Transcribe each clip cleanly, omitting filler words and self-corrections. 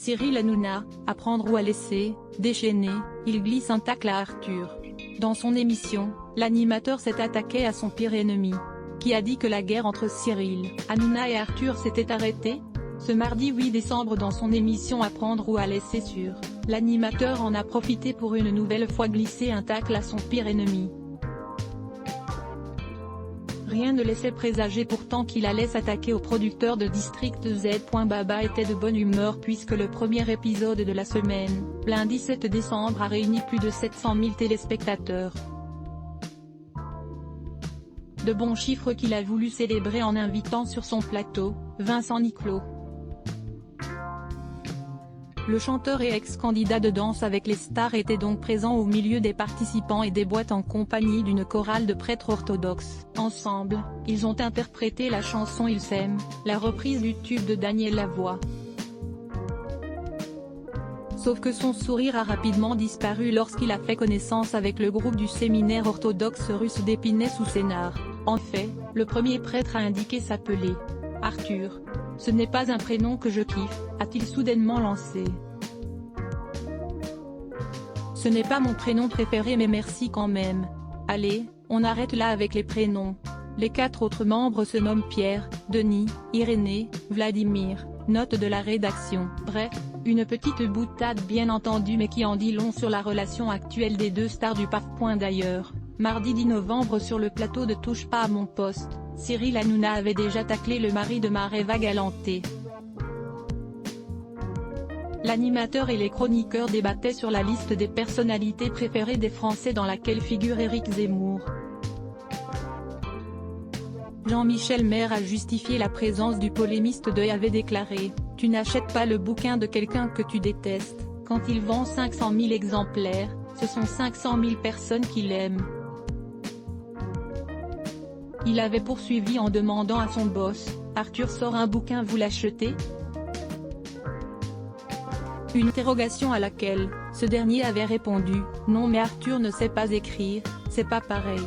Cyril Hanouna, à prendre ou à laisser, déchaîné, il glisse un tacle à Arthur. Dans son émission, l'animateur s'est attaqué à son pire ennemi. Qui a dit que la guerre entre Cyril Hanouna et Arthur s'était arrêtée? Ce mardi 8 décembre dans son émission À prendre ou à laisser sur, l'animateur en a profité pour une nouvelle fois glisser un tacle à son pire ennemi. Rien ne laissait présager pourtant qu'il allait s'attaquer au producteur de District Z. Baba était de bonne humeur puisque le premier épisode de la semaine, lundi 7 décembre a réuni plus de 700 000 téléspectateurs. De bons chiffres qu'il a voulu célébrer en invitant sur son plateau, Vincent Niclot. Le chanteur et ex-candidat de Danse avec les stars était donc présent au milieu des participants et des boîtes en compagnie d'une chorale de prêtres orthodoxes. Ensemble, ils ont interprété la chanson Ils s'aiment, la reprise du tube de Daniel Lavoie. Sauf que son sourire a rapidement disparu lorsqu'il a fait connaissance avec le groupe du séminaire orthodoxe russe d'Épinay sous Sénart. En fait, le premier prêtre a indiqué s'appeler Arthur. Ce n'est pas un prénom que je kiffe, a-t-il soudainement lancé. Ce n'est pas mon prénom préféré mais merci quand même. Allez, on arrête là avec les prénoms. Les 4 autres membres se nomment Pierre, Denis, Irénée, Vladimir, note de la rédaction. Bref, une petite boutade bien entendu mais qui en dit long sur la relation actuelle des deux stars du PAF. D'ailleurs, mardi 10 novembre sur le plateau de Touche pas à mon poste, Cyril Hanouna avait déjà taclé le mari de Maréva Galanté. L'animateur et les chroniqueurs débattaient sur la liste des personnalités préférées des Français dans laquelle figure Éric Zemmour. Jean-Michel Maire a justifié la présence du polémiste et avait déclaré « Tu n'achètes pas le bouquin de quelqu'un que tu détestes, quand il vend 500 000 exemplaires, ce sont 500 000 personnes qui l'aiment ». Il avait poursuivi en demandant à son boss « Arthur sort un bouquin, vous l'achetez ?» Une interrogation à laquelle, ce dernier avait répondu « Non mais Arthur ne sait pas écrire, c'est pas pareil ».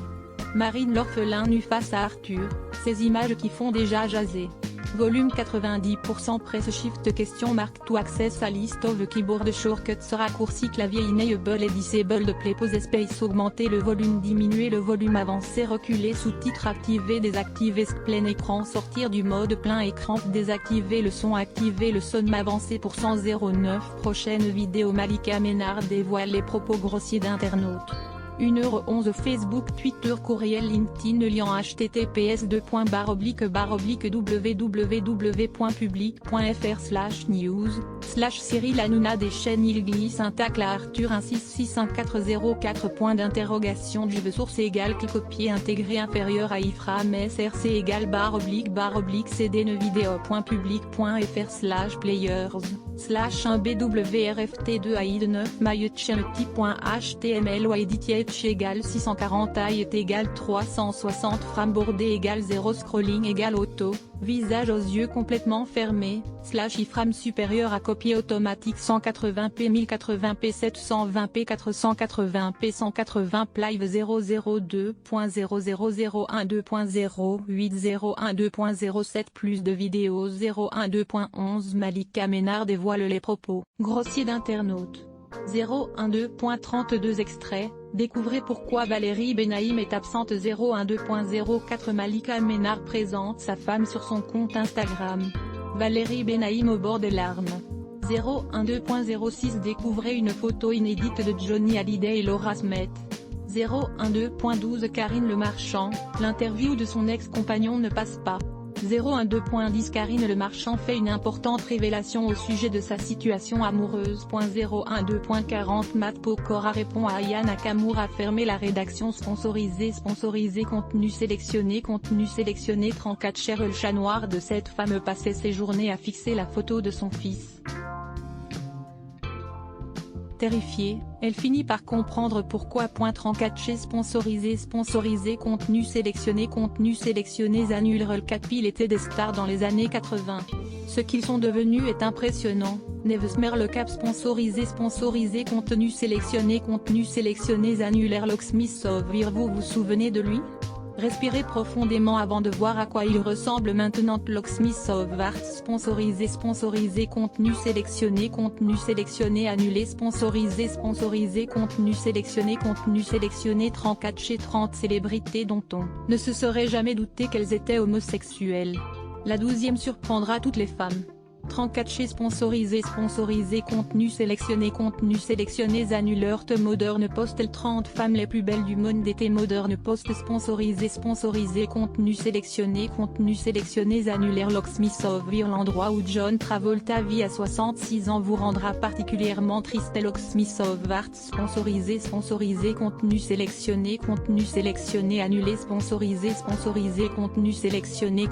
Marine l'orphelin nu face à Arthur, ces images qui font déjà jaser. Volume 90% Press Shift question marque to access a list of keyboard shortcuts raccourci clavier enable et disable play pause space augmenter le volume diminuer le volume avancer reculer sous-titres activer désactiver plein écran sortir du mode plein écran désactiver le son avancer pour 109 prochaine vidéo Malika Ménard dévoile les propos grossiers d'internautes. 1h11 Facebook Twitter courriel LinkedIn lien https://www.public.fr/news/Cyril Hanouna déchaîne il glisse un tacle à Arthur 166404 point d'interrogation je veux source égale clic copier intégrer inférieur à iframe src égale /cdne vidéo.public.fr/players/1 bwrft2aid 9 myutchemty.html ou edit égale 640 height égale 360 frame-bordé égale 0 scrolling égale auto, visage aux yeux complètement fermés, /iframe supérieur à copier automatique 180p 1080p 720p 480p 180 live 002.00012.08012.07 plus de vidéos 012.11 Malika Ménard dévoile les propos grossiers d'internautes. 012.32 extrait, découvrez pourquoi Valérie Benaïm est absente 012.04 Malika Ménard présente sa femme sur son compte Instagram. Valérie Benaïm au bord des larmes. 012.06 découvrez une photo inédite de Johnny Hallyday et Laura Smet. 012.12 Karine Le Marchand, l'interview de son ex-compagnon ne passe pas. 012.10 Karine Le Marchand fait une importante révélation au sujet de sa situation amoureuse. 012.40 Matt Pokora répond à Aya Nakamura fermer la rédaction sponsorisée contenu sélectionné 34 Cheryl Chat Noir de cette femme passait ses journées à fixer la photo de son fils. Terrifiée, elle finit par comprendre pourquoi. 34 chez sponsorisé contenu sélectionné annule le capil était des stars dans les années 80. Ce qu'ils sont devenus est impressionnant. Nevesmer le cap sponsorisé contenu sélectionné annulaire Locksmith Sauve vous vous souvenez de lui? Respirez profondément avant de voir à quoi il ressemble maintenant. Locksmith of Art sponsorisé contenu sélectionné annulé sponsorisé contenu sélectionné 34 chez 30 célébrités dont on ne se serait jamais douté qu'elles étaient homosexuelles. La 12e surprendra toutes les femmes. 34 chez sponsorisé contenu sélectionné annuleur The Modern Post. Les 30 femmes les plus belles du monde été Modern Post sponsorisé contenu sélectionné annuleur. Locksmith of Art. L'endroit où John Travolta vit à 66 ans vous rendra particulièrement triste. Locksmith of Art sponsorisé contenu sélectionné annulé sponsorisé contenu sélectionné